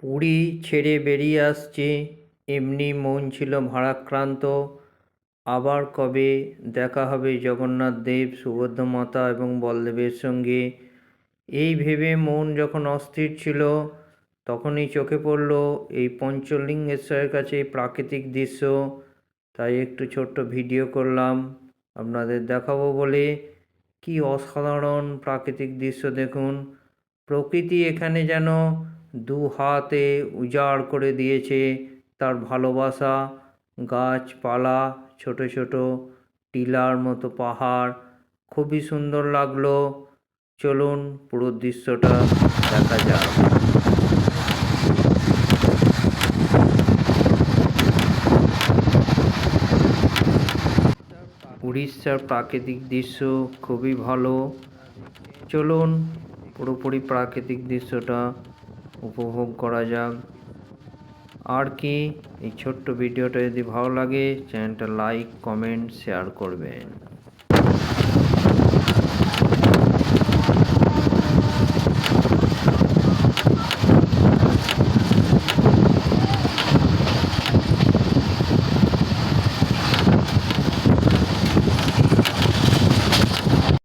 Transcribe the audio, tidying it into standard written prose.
পুরী ছেড়ে বেরিয়ে আসছি, এমনি মন ছিল ভারাক্রান্ত। আবার কবে দেখা হবে জগন্নাথ দেব, সুভদ্রা মাতা এবং বলদেবের সঙ্গে। এই ভেবে মন যখন অস্থির ছিল, তখনই চোখে পড়ল এই পঞ্চলিঙ্গেশ্বরের কাছে এই প্রাকৃতিক দৃশ্য। তাই একটু ছোট্ট ভিডিও করলাম আপনাদের দেখাবো বলে। কি অসাধারণ প্রাকৃতিক দৃশ্য দেখুন। প্রকৃতি এখানে যেন দু হাতে উজাড় করে দিয়েছে তার ভালোবাসা। গাছপালা, ছোট ছোট টিলার মতো পাহাড়, খুবই সুন্দর লাগলো। চলুন পুরো দৃশ্যটা দেখা যাক। উড়িষ্যার প্রাকৃতিক দৃশ্য খুবই ভালো। চলুন পুরোপুরি প্রাকৃতিক দৃশ্যটা উপভোগ করা যাক। আর কি, এই ছোট্ট ভিডিওটা যদি ভালো লাগে চ্যানেলটা লাইক, কমেন্ট, শেয়ার করবেন।